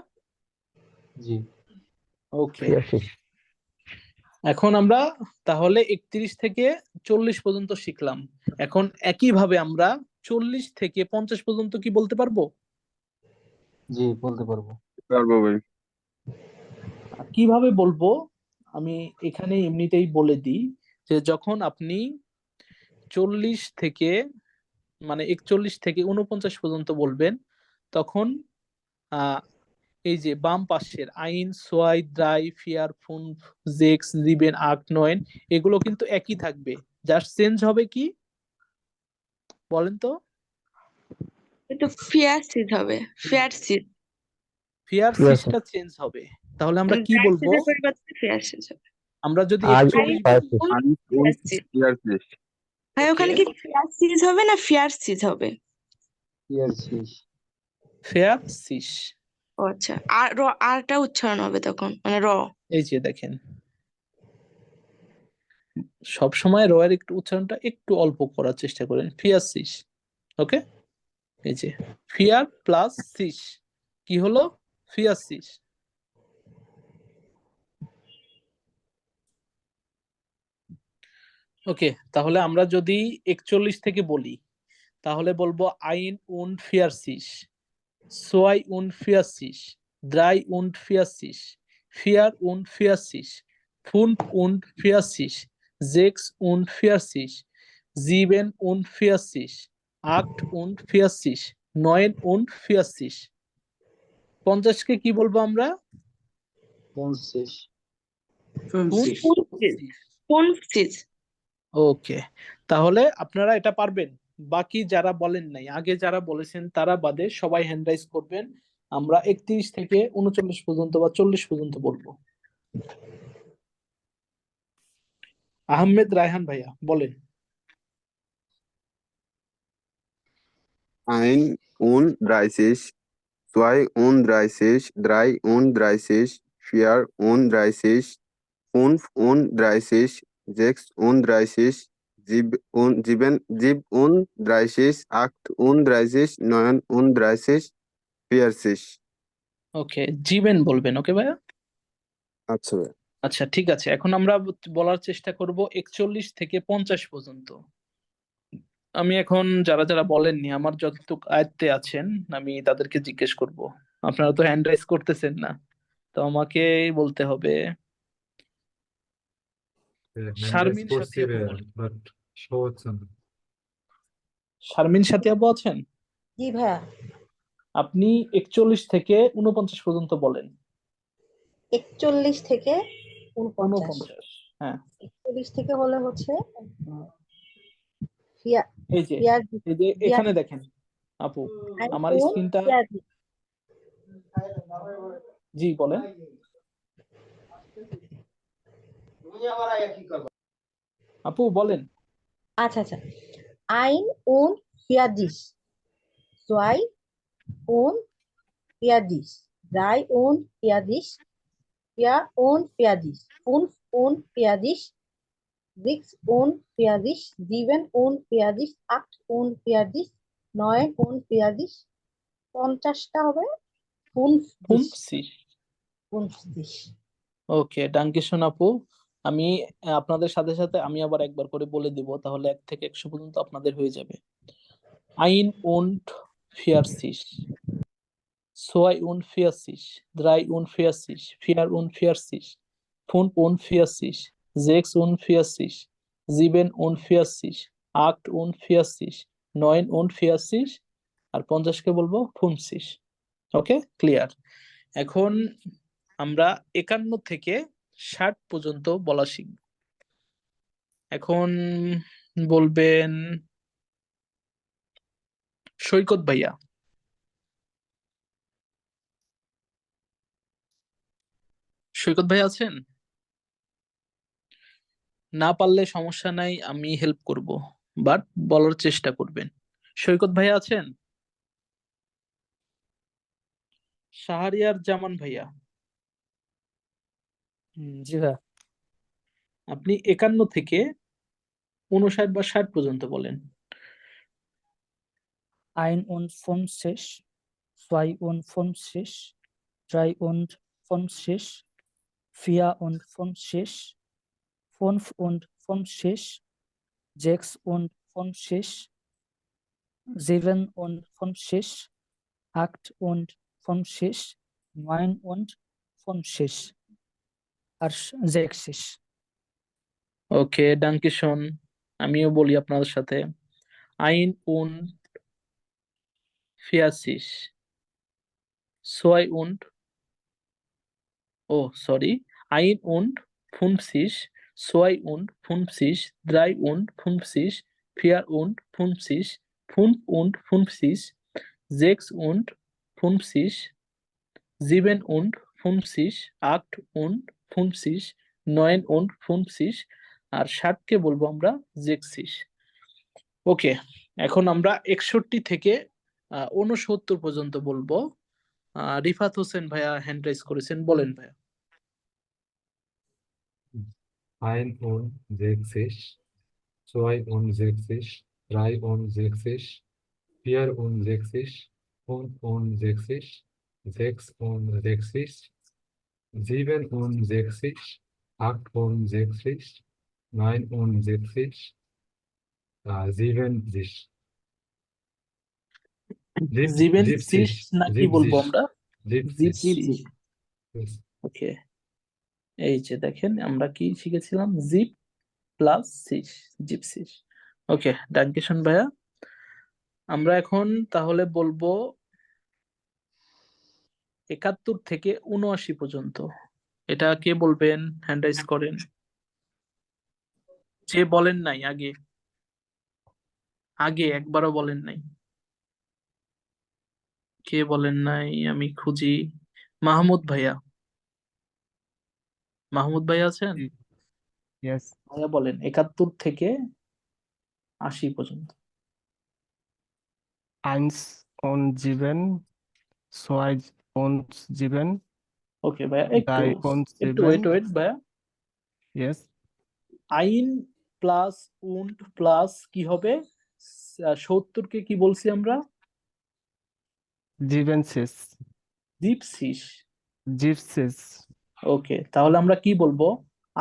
জি। ওকে, এখন আমরা তাহলে 31 থেকে 40 পর্যন্ত শিখলাম। এখন একইভাবে আমরা 40 থেকে 50 পর্যন্ত কি বলতে পারবো? জি, বলতে পারবো। পারবো ভাই। কিভাবে বলবো আমি এখানে এমনিতেই বলে দিই যে যখন আপনি 40 থেকে মানে 41 থেকে 49 পর্যন্ত বলবেন তখন আহ এই যে বাম পাশের আইন সোয়াই দ্রাই ফিয়ার ফুনফ জেক্স জিবেন আট নয়েন এগুলো কিন্তু একই থাকবে, জাস্ট চেঞ্জ হবে কি বলেন তো? একটু ফেয়ার সিজ হবে, ফেয়ার সিজ। ফিয়ার সিসটা চেঞ্জ হবে, তাহলে আমরা কি ড্রাই বলবো? সিজের পরিবর্তে ফেয়ার সিজ হবে। আমরা যদি আর 41 বলি ফেয়ার সিজ। ভাই ওকে ওখানে কি ফেয়ার সিজ হবে না ফেয়ার সিজ হবে? Fair cis. ও আচ্ছা, আর আরটা উচ্চারণ হবে তখন, মানে র। এই যে দেখেন সব সময় র এর একটু উচ্চারণটা একটু অল্প করার চেষ্টা করেন, ফিয়ার সিস। ওকে, এই যে ফিয়ার প্লাস সিস কি হলো? Fear cis. ওকে, তাহলে আমরা যদি 41 থেকে বলি তাহলে বলবো আইন উন ফিয়ার সিস, সোয়াই উন ফিয়ার সিস, দ্রাই উন ফিয়ার সিস, ফিয়ার উন ফিয়ার সিস, ফুনফ উন ফিয়ার সিস, জেক্স উন ফিয়ার সিস, জিবেন উন ফিয়ার সিস, আট উন ফিয়ার সিস, নয়েন উন ফিয়ার সিস। 50 কে কি বলবো আমরা? ওকে, তাহলে আপনারা এটা পারবেন। বাকি যারা বলেন নাই, আগে যারা বলেছেন তারা বাদে সবাই হ্যান্ড রাইজ করবেন। আমরা 31 থেকে 39 পর্যন্ত বা 40 পর্যন্ত বলবো। আহমেদ রায়হান ভাইয়া বলেন। Ein und 30, 32, 33, 34, 35, 36, 37, 38, 39, 40। ওকে, জিবেন বলবেন। ওকে ভাইয়া, আচ্ছা ভাই। আচ্ছা ঠিক আছে। এখন আমরা বলার চেষ্টা করব 41 থেকে 50 পর্যন্ত। আমি এখন যারা যারা বলেননি আমার যতটুকু আয়ত্তে আছেন আমি তাদেরকে জিজ্ঞেস করব। আপনারা তো হ্যান্ড রাইজ করতেছেন না, তো আমাকে বলতে হবে। শারমিন সাথী আপু বলেন। শারমিন সাথী আপু আছেন? জি ভাইয়া। আপনি 41 থেকে 49 পর্যন্ত বলেন। 41 থেকে 49। 49, হ্যাঁ। 41 থেকে হলে হচ্ছে ফিয়া এই যে ফিয়ার এই যে ফিয়ার এখানে দেখেন আপু, আমার আইন স্ক্রিনটা। ফিয়ার। জি বলেন। আপু বলেন। আচ্ছা আচ্ছা, আইন উন ফিয়াদিস, সোয়াই উন ফিয়াদিস, drei und ফিয়াদিস, vier und ফিয়াদিস, fünf und ফিয়াদিস, sechs und ফিয়াদিস, sieben und ফিয়াদিস, acht und ফিয়াদিস, neun und ফিয়াদিস, 50টা হবে ফুনফসিস। 50। ওকে, ডাঙ্কিশন আপু। আমি আপনাদের সাথে সাথে আমি আবার একবার করে বলে দিব, তাহলে 1 থেকে 100 পর্যন্ত আপনাদের হয়ে যাবে। আইন und 40, zwei und 40, drei und 40, 4 und 40, 5 und 40, 6 und 40, 7 und 40, 8 und 40, 9 und 40 আর 50 কে বলবো 50। ওকে, ক্লিয়ার। এখন আমরা 51 থেকে 60 পর্যন্ত বলা শিখব। এখন বলবেন সৈকত ভাইয়া। সৈকত ভাই আছেন? না পারলে সমস্যা নাই, আমি হেল্প করব, বাট বলার চেষ্টা করবেন। সৈকত ভাইয়া আছেন? শাহরিয়ার জামান ভাইয়া। জি ভাইয়া। আপনি 51 থেকে 59 বা 60 পর্যন্ত বলেন। Ein und 50, 52, 53, 54, 55, 56, 57, 58, 59, 50। আর জেক্সিস। ওকে, ডাঙ্কিশন। আমিও বলি আপনাদের সাথে, আইন উন ফিয়াসিস, সোয়াই উন্ড, ও সরি, আইন উন্ড ফুনসিস, সোয়াই উন্ড ফুনসিস, দ্রাই উন্ড ফুনসিস, ফিয়ার উন্ড ফুনসিস, ফুন উন্ড ফুনসিস, জেক্স উন্ড ফুনসিস, জিবেন উন্ড ফুনসিস, আট উন্ড ফুনসিস, নয়েন উন্ড ফুনসিস, আর ষাটকে বলবো আমরা জেক্সিস। ওকে, এখন আমরা 61 থেকে 69 পর্যন্ত বলবো। রিফাত হোসেন ভাইয়া হ্যান্ড রাইজ করেছেন, বলেন ভাইয়া। Ein und sechzig, zwei und sechzig, drei und sechzig, vier und sechzig, fünf und sechzig, sechs und sechzig, sieben und sechzig, acht und sechzig, neun und sechzig, 70, জিবেন cis 70, না কি বলবো আমরা? 70, জিপসি। Yes. ওকে, এই যে দেখেন আমরা কি শিখেছিলাম, জিপ প্লাস সিস, জিপসিস। ওকে, ডাঙ্কেশন ভাইয়া। আমরা এখন তাহলে বলবো 71 থেকে 79 পর্যন্ত। এটা কে বলবেন? হ্যান্ড রাইজ করেন। যে বলেন নাই আগে, আগে একবারও বলেন নাই। কে বলেন নাই আমি খুঁজি। মাহমুদ ভাইয়া, মাহমুদ ভাইয়া আছেন? Yes. ভাইয়া বলেন 71 থেকে 80 পর্যন্ত। Eins und sieben, zwei und sieben, ওকে ভাইয়া, একটু drei und একটু sieben. ওয়েট ভাইয়া। Yes. আইন প্লাস উন্ড প্লাস কি হবে? 70 কে কি বলছি আমরা? Siebensis. জিপসিস। Gypsies. ওকে, তাহলে আমরা কি বলবো?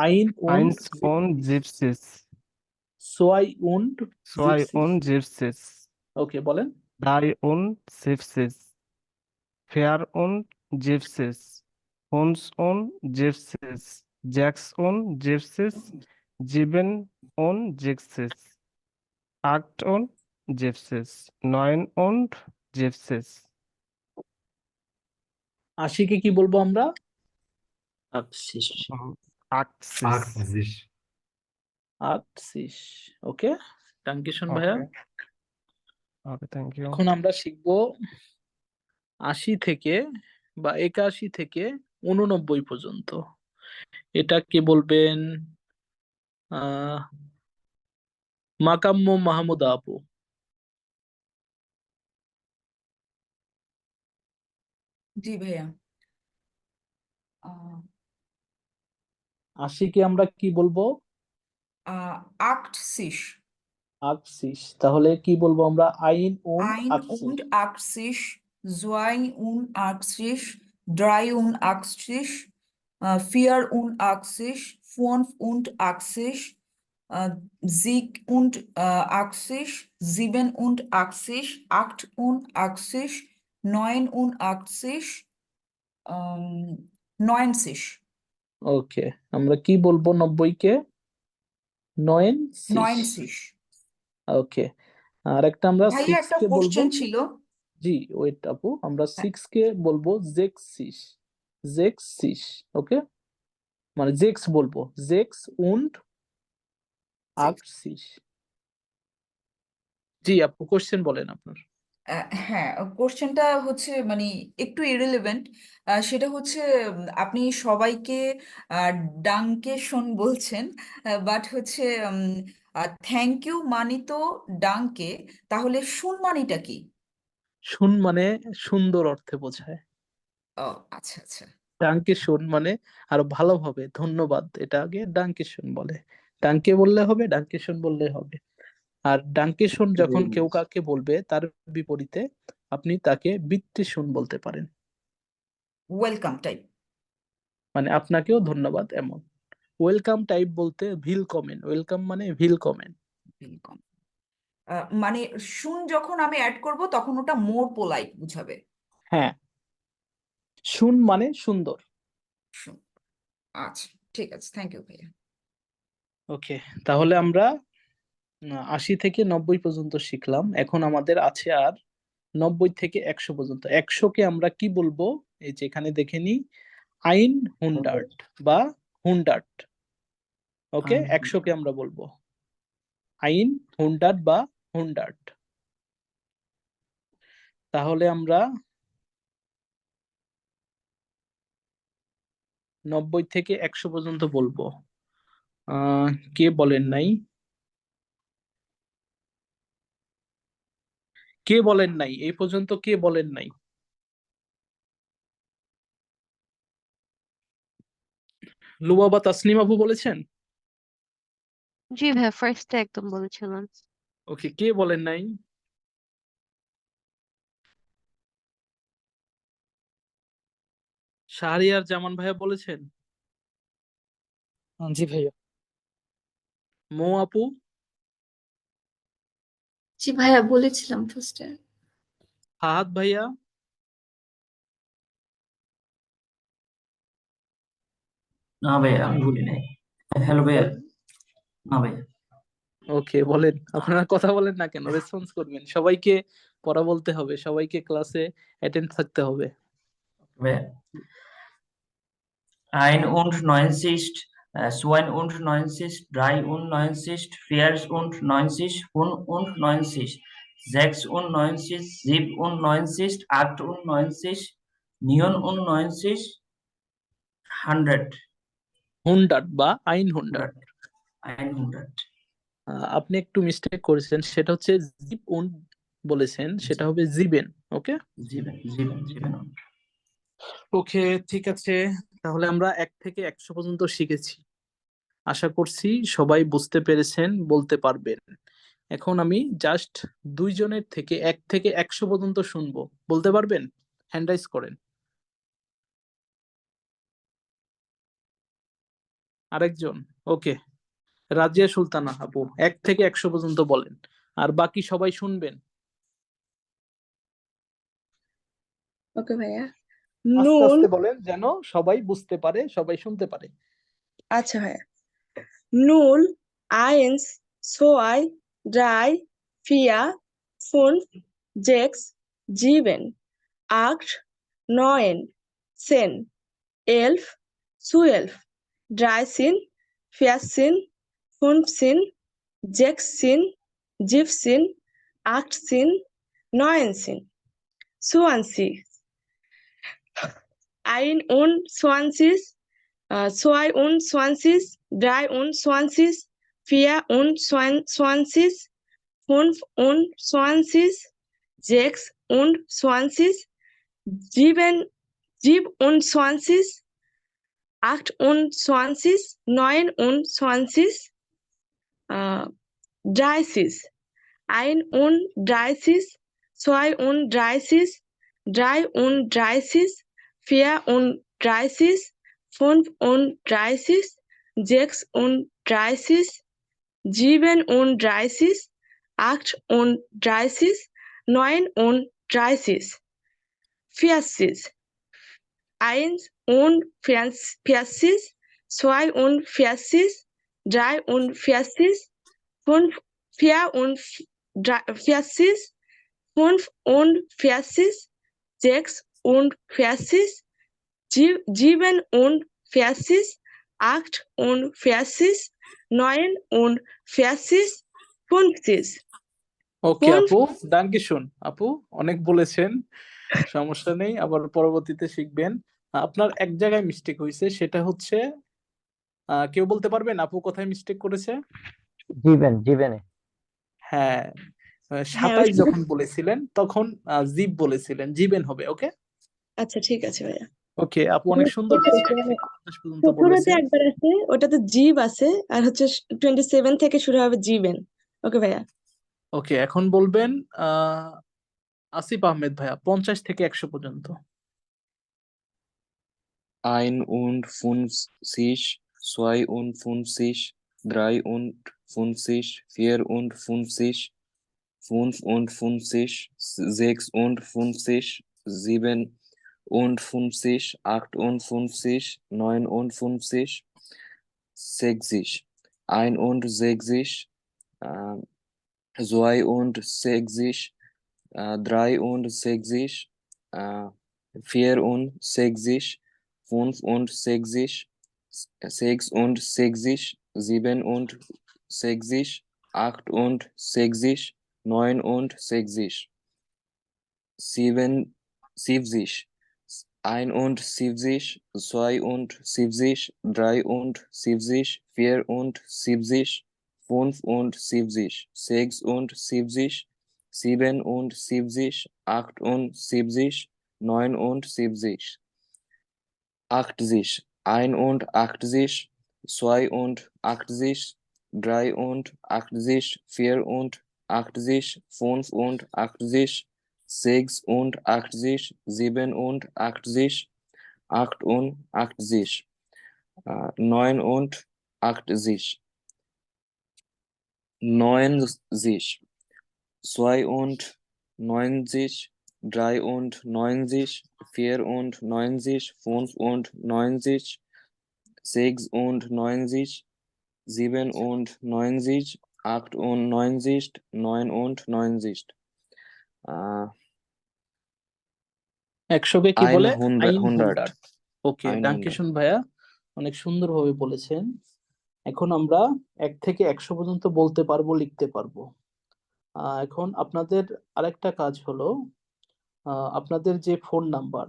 আইন উন্ড Eins und Gypsies. সোয়াই উন্ড Zwei জিপসিস। und Gypsies. ওকে, বলেন। Drei und Gypsies. Vier und Gypsies. Fünf und Gypsies. Sechs und Gypsies. Sieben und Gypsies. Acht und Gypsies. Neun und Gypsies. 80 কে কি বলবো আমরা? Axis. Axis. Axis. আটসিস। ওকে, ডাঙ্কেশন ভাইয়া। Okay, thank you. এখন আমরা শিখবো 80 থেকে বা 81 থেকে 89 পর্যন্ত। এটা কে বলবেন? মাকাম্ম মাহমুদ আপু। জি ভাইয়া। আহ 80 কে আমরা কি বলবো? Aktsisch. আটসিস। তাহলে কি বলবো আমরা? আইন wound Ein আটসিস। und Aktsisch, zwei und Aktsisch, drei und Aktsisch, vier und Aktsisch, fünf und Aktsisch, sechs und Aktsisch, sieben und Aktsisch, acht und Aktsisch, neun und Aktsisch, 90. ওকে, আমরা কি বলবো 90 কে? 90। 90. ওকে, আর একটা আমরা ভাইয়া 6 একটা কে বলবো। কোশ্চেন ছিল। জি ওয়েট আপু, আমরা 6 কে বলবো জেক্সিস। জেক্সিস। ওকে, মানে জেক্স বলবো, জেক্স উন্ড আটসিস। জি আপু, কোশ্চেন বলেন আপনার। হ্যাঁ, কোশ্চেনটা হচ্ছে মানে একটু ইরেলেভেন্ট। সেটা হচ্ছে আপনি সবাইকে ডাঙ্কেশন বলছেন, বাট হচ্ছে থ্যাংক ইউ মানি তো ডাঙ্কে, তাহলে শুন মানিটা কি? শুন মানে সুন্দর অর্থে বোঝায়। ও আচ্ছা আচ্ছা। ডাঙ্কেশন মানে আরো ভালোভাবে ধন্যবাদ, এটা আগে ডাঙ্কেশন বলে। ডাঙ্কে বললে হবে, ডাঙ্কেশন বললে হবে। আর ডাঙ্কেশন যখন কেউ কাকে বলবে, তার বিপরীতে আপনি তাকে বিত্তেশন বলতে পারেন, ওয়েলকাম টাইপ। মানে আপনাকেও ধন্যবাদ এমন। ওয়েলকাম টাইপ বলতে ভিলকমেন। ওয়েলকাম মানে ভিলকমেন। মানে শুন যখন আমি অ্যাড করব তখন ওটা মোর পোলাইট বুঝাবে। হ্যাঁ, শুন মানে সুন্দর। আচ্ছা ঠিক আছে, থ্যাংক ইউ ভাইয়া। ওকে, তাহলে আমরা 80 থেকে 90 পর্যন্ত শিখলাম। এখন আমাদের আছে আর 90 থেকে 100 পর্যন্ত। 100-কে আমরা কি বলবো? এই যে এখানে দেখে নি, আইন হুন্ডার্ট বা হুন্ডার্ট। ওকে, 100-কে আমরা বলবো আইন হুন্ডার্ট বা হুন্ডার্ট। তাহলে আমরা 90 থেকে 100 পর্যন্ত বলবো। কে বলেন নাই? কে বলেন নাই এই পর্যন্ত? কে বলেন নাই? লুবাবা তাসনিম আপু বলেছেন? জি ভাইয়া, ফার্স্টে একদম বলেছিলাম। ওকে, কে বলেন নাই? শাহরিয়ার জামান ভাইয়া বলেছেন? জি ভাইয়া। মৌ আপু? জি ভাইয়া, বলেছিলাম ফার্স্টে। ফাহাদ ভাইয়া? না ভাইয়া, আমি বলি নাই। হ্যালো ভাইয়া। বলেন। না ভাইয়া। ওকে, বলেন। আপনারা কথা বলেন না কেন? রেসপন্স করবেন। সবাইকে পড়া বলতে হবে, সবাইকে ক্লাসে অ্যাটেন্ড থাকতে হবে। Wer? 91, 92, 93, 94, 95, 96, 97, 98, 99, 100. হুন্ডার্ট বা আইন হুন্ডার্ট। 100. আপনি একটু মিস্টেক করেছেন, সেটা হচ্ছে জিব উন্ড বলেছেন, সেটা হবে জিবেন। ওকে, 7. ওকে, ঠিক আছে। তাহলে আমরা 1 থেকে 100 পর্যন্ত শিখেছি। আশা করছি সবাই বুঝতে পেরেছেন, বলতে পারবেন। এখন আমি জাস্ট 2 জনের থেকে 1 থেকে 100 পর্যন্ত শুনবো। বলতে পারবেন? হ্যান্ড রাইজ করেন। আরেকজন? ওকে, রাজিয়া সুলতানা আপু 1 থেকে 100 পর্যন্ত বলেন, আর বাকি সবাই শুনবেন। ওকে ভাইয়া। আস্তে নুন। আস্তে বলেন, যেন সবাই বুঝতে পারে, সবাই শুনতে পারে। আচ্ছা ভাইয়া। নুল, আইন্স, সোয়াই, ড্রাই, ফিয়া, ফুনফ, জেক্স, জিবেন, আট, নয়েন, সেন, এলফ, সুয়েলফ, ড্রাইসিন, ফিয়াসিন, ফুনফসিন, জেক্সিন, জিপসিন, আটসিন, নয়েনসিন, সুয়ানসি, আইন উন সোয়ানসিস, সোয়াই উন সোয়ানসিস, ড্রাই উন সোয়ানসিস, ফিয়া উন সোয়ানসিস, ফুনফ উন সোয়ানসিস, জেক্স উন সোয়ানসিস, জিবেন জিব উন সোয়ানসিস, acht und 20, 9 und 20, 30, 31, 32, 33, 34, 35, 36, 37, 38, 39, 40, 41, 42, 43, 44, 45, 46, 47, 48, 49, 50. ওকে আপু, ডানকে শুন আপু, অনেক বলেছেন, সমস্যা নেই, আবার পরবর্তীতে শিখবেন। আপনার এক জায়গায় মিস্টেক হয়েছে, সেটা হচ্ছে কেউ বলতে পারবেন আপু কোথায় মিস্টেক করেছে? জীবনে। হ্যাঁ, হ্যাঁ, 27 যখন বলেছিলেন তখন জিব বলেছিলেন, জিবেন হবে। ওকে, আচ্ছা ঠিক আছে ভাইয়া। ওকে আপু, অনেক সুন্দর বলেছেন। 50 পর্যন্ত শুরুতে বলেছেন। একবার আছে, ওটাতে জিব আছে, আর হচ্ছে 27 থেকে শুরু হবে জিবেন। ওকে ভাইয়া। ওকে, এখন বলবেন আসিফ আহমেদ ভাইয়া 50 থেকে 100 পর্যন্ত। 51, 52, 53, 54, 55, 56, 57, 58, 59, sächsisch. Ein und sächsisch, zwei und sächsisch, drei und sächsisch, vier und sächsisch, fünf und sächsisch, sechs und sächsisch, sieben und sächsisch, acht und sächsisch, neun und sächsisch, sieben, 70, 71, 72, 73, 74, 75, 76, 77, 78, 79, 80, 81, 82, 83, 84, 85, 86, 87, 88, 89, 90, 92, 93, 94, 95, 96, 97, 98, 99, 100কে কি বলে? 100, আইনহুন্ডার্ট। ওকে, 100। ডাঙ্কেশন ভাইয়া, অনেক সুন্দরভাবে বলেছেন। এখন আমরা 1 থেকে 100 পর্যন্ত বলতে পারবো, লিখতে পারবো। এখন আপনাদের আরেকটা কাজ হলো, আপনাদের যে ফোন নাম্বার,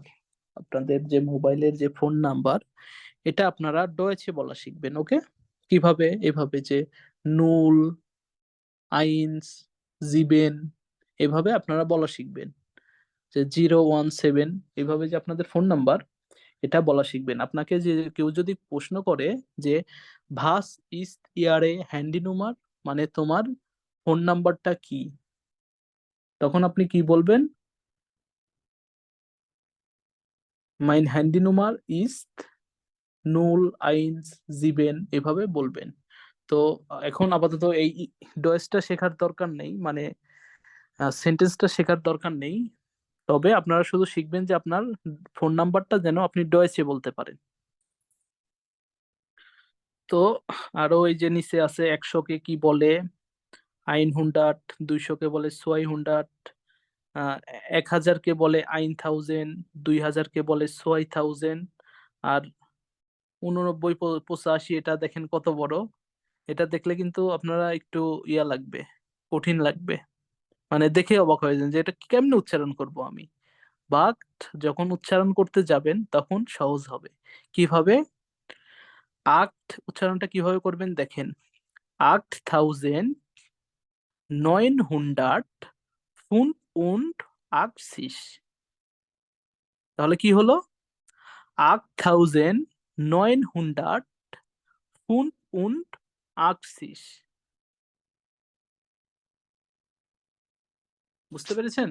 আপনাদের যে মোবাইলের যে ফোন নাম্বার, এটা আপনারা ডয়েচে বলা শিখবেন। ওকে, কিভাবে? এভাবে যে 0, 1, 7, এভাবে আপনারা বলা শিখবেন। যে 017, এভাবে যে আপনাদের ফোন নাম্বার, এটা বলা শিখবেন। আপনাকে যে কেউ যদি প্রশ্ন করে যে ভাস ইস্ট ইয়ারে হ্যান্ডি নুমার, মানে তোমার ফোন নাম্বারটা কি, তখন আপনি কি বলবেন? মাইন হ্যান্ডি নুমার ইস্ট 017, এভাবে বলবেন। তো এখন আপাতত এই ডয়েসটা শেখার দরকার নেই, মানে সেন্টেন্সটা শেখার দরকার নেই। তবে আপনারা শুধু শিখবেন যে আপনার ফোন নাম্বারটা যেন আপনি ডয়েচে বলতে পারেন। তো আরো এই যে নিচে আছে 100কে কি বলে? 100, 200কে বলে 600, 1000কে বলে 1000, 2000কে বলে 6000, আর 89, 85, এটা দেখেন কত বড়। এটা দেখলে কিন্তু আপনারা একটু ইয়া লাগবে, কঠিন লাগবে, মানে দেখে অবাক হয়ে যান যে এটা কেমনে উচ্চারণ করব আমি। বাট যখন উচ্চারণ করতে যাবেন তখন সহজ হবে। কিভাবে? আক্ট উচ্চারণটা কিভাবে করবেন দেখেন। 8985, তাহলে কি হলো? 8985। বুঝতে পেরেছেন?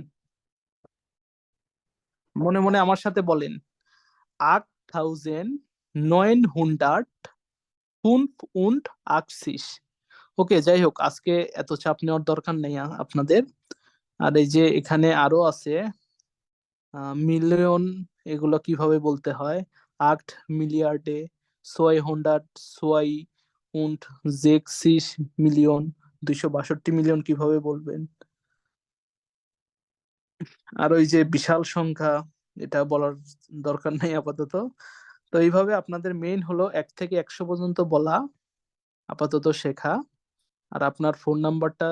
মনে মনে আমার সাথে বলেন, 8985। ওকে, যাই হোক, আজকে এত চাপ নেওয়ার দরকার নেই আপনাদের। আর এই যে এখানে আরো আছে মিলিয়ন, এগুলো কিভাবে বলতে হয়? 8 মিলিয়ার্ডে, 662 মিলিয়ন, 262 মিলিয়ন কিভাবে বলবেন? আর ওই যে বিশাল সংখ্যা, এটা বলার দরকার নেই আপাতত। তো এইভাবে আপনাদের মেইন হলো 1 থেকে 100 পর্যন্ত বলা, আপাতত শেখা, আর আপনার ফোন নাম্বারটা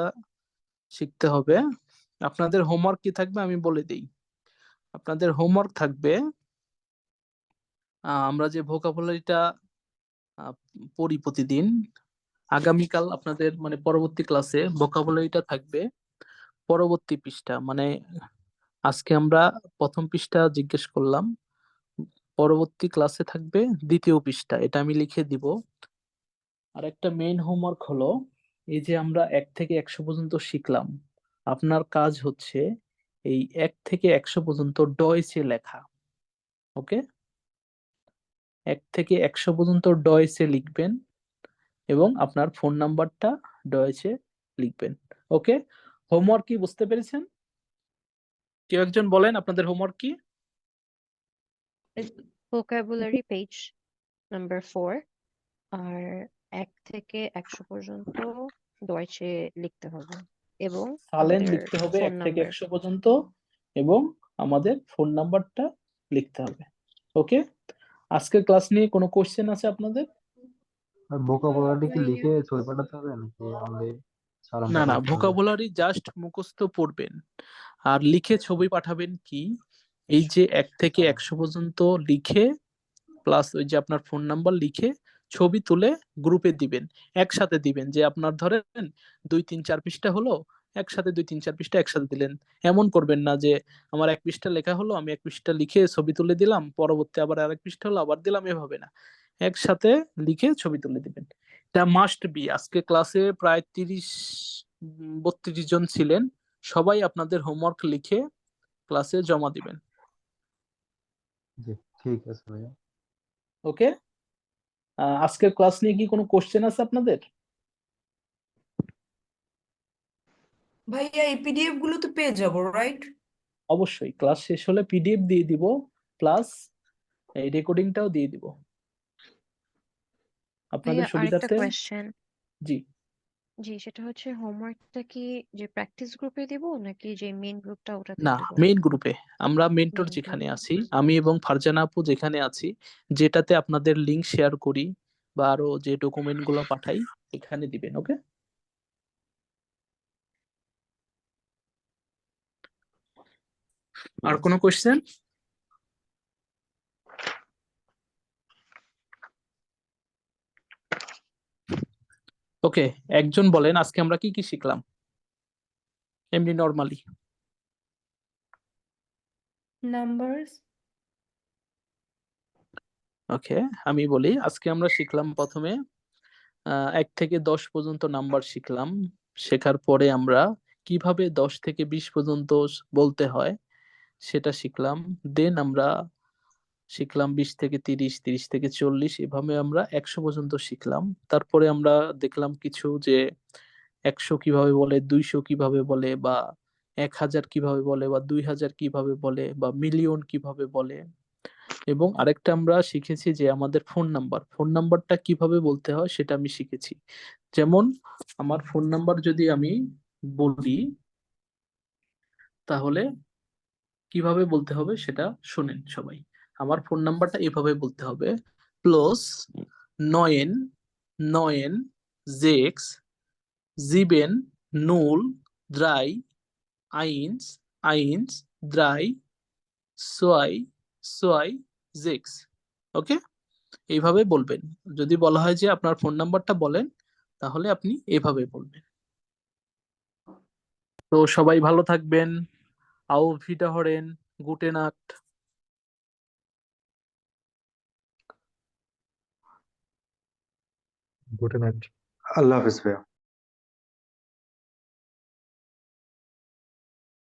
শিখতে হবে। আপনাদের হোমওয়ার্ক কি থাকবে আমি বলে দিই। আপনাদের হোমওয়ার্ক থাকবে, আমরা যে ভোকাবুলারিটা পড়ি প্রতিদিন, আগামীকাল আপনাদের মানে পরবর্তী ক্লাসে ভোকাবুলারিটা থাকবে পরবর্তী পৃষ্ঠা, মানে আজকে আমরা প্রথম পৃষ্ঠা জিজ্ঞেস করলাম, পরবর্তী ক্লাসে থাকবে দ্বিতীয় পৃষ্ঠা, এটা আমি লিখে দিব। আর একটা মেইন হোমওয়ার্ক হলো, এই যে আমরা 1 থেকে 100 পর্যন্ত শিখলাম, আপনার কাজ হচ্ছে এই 1 থেকে 100 পর্যন্ত ডয়েচে লেখা। ওকে, 1 থেকে 100 পর্যন্ত ডয়েচে লিখবেন এবং আপনার ফোন নাম্বারটা ডয়েচে লিখবেন। ওকে, হোমওয়ার্ক কি বুঝতে পেরেছেন? কেউ একজন বলেন আপনাদের হোমওয়ার্ক কি? Vocabulary page number 4 আর 1 থেকে 100 পর্যন্ত ডয়েচে লিখতে হবে এবং সালেন আমাদের লিখতে হবে ফোন 1 থেকে নাম্বার 100 পর্যন্ত এবং আমাদের ফোন নাম্বারটা লিখতে হবে। ওকে, আজকের ক্লাস নিয়ে কোনো কোশ্চেন আছে আপনাদের? আর ভোকাবুলারি কি ভাইয়া লিখে ছবি পাঠাতে হবে নাকি অনলি সালাম না না, পাঠাতে হবে? ভোকাবুলারি জাস্ট মুখস্থ পড়বেন আর লিখে ছবি পাঠাবেন। কি এই যে 1 থেকে 100 পর্যন্ত লিখে প্লাস ওই যে আপনার ফোন নাম্বার লিখে ছবি তুলে গ্রুপে দিবেন, একসাথে দিবেন। যে আপনার ধরেন 2 3 4 পৃষ্ঠা হলো, একসাথে 2 3 4 পৃষ্ঠা একসাথে দিলেন। এমন করবেন না যে আমার 1 পৃষ্ঠা লেখা হলো, আমি 1 পৃষ্ঠা লিখে ছবি তুলে দিলাম, পরবর্তী আবার আরেক পৃষ্ঠা হলো আবার দিলাম, এভাবে না। একসাথে লিখে ছবি তুলে দিবেন। এটা মাস্ট বি। আজকে ক্লাসে প্রায় 32 জন ছিলেন, সবাই আপনাদের হোমওয়ার্ক লিখে ক্লাসে জমা দিবেন। জি ঠিক আছে ভাইয়া। ওকে, আজকের ক্লাস নিয়ে কি কোনো কোশ্চেন আছে আপনাদের? ভাইয়া এই পিডিএফ গুলো তো পেয়ে যাবো, রাইট? অবশ্যই, ক্লাস শেষ হলে পিডিএফ দিয়ে দিব, প্লাস এই রেকর্ডিংটাও দিয়ে দিব আপনাদের ভাইয়া আরেকটা সুবিধার্থে। কোয়েশ্চেন। জি, জি, সেটা হচ্ছে হোমওয়ার্কটা কি যে প্র্যাকটিস গ্রুপে দিব নাকি যে মেইন গ্রুপটা ওটাতে না, দিব? মেইন গ্রুপে। আমরা মেন্টর মেইন যেখানে গ্রুপে। আছি, আমি এবং ফারজানা আপু যেখানে আছি, যেটাতে আপনাদের লিংক শেয়ার করি বা আরো যে ডকুমেন্ট গুলো পাঠাই, এখানে দিবেন। ওকে, আর কোনো কোশ্চেন? ওকে, একজন বলেন আজকে আমরা কি কি শিখলাম এমনি নরমালি? নাম্বারস। ওকে, আমি বলি আজকে আমরা শিখলাম প্রথমে 1 থেকে 10 পর্যন্ত নাম্বার শিখলাম। শেখার পরে আমরা কিভাবে 10 থেকে 20 পর্যন্ত বলতে হয় সেটা শিখলাম। দেন আমরা শিখলাম 20 থেকে 30, 30 থেকে 40, এভাবে আমরা 100 পর্যন্ত শিখলাম। তারপরে আমরা দেখলাম কিছু যে 100 কিভাবে বলে, 200 কিভাবে বলে, বা 1000 কিভাবে বলে, বা 2000 কিভাবে বলে, বা মিলিয়ন কিভাবে বলে। এবং আরেকটা আমরা শিখেছি যে আমাদের ফোন নাম্বারটা কিভাবে বলতে হয় সেটা আমি শিখেছি। যেমন আমার ফোন নাম্বার যদি আমি বলি, তাহলে কিভাবে বলতে হবে সেটা শুনেন সবাই। আমার ফোন নাম্বারটা এভাবে বলতে হবে: +9 9 6 7 0 1 1 3 ওকে, এইভাবে বলবেন। যদি বলা হয় যে আপনার ফোন নাম্বারটা বলেন, তাহলে আপনি এভাবে বলবেন। তো সবাই ভালো থাকবেন। আও ভিডাহরেন, গুটে নাক্ট। Good night. আল্লাহ হাফিজ ভাইয়া।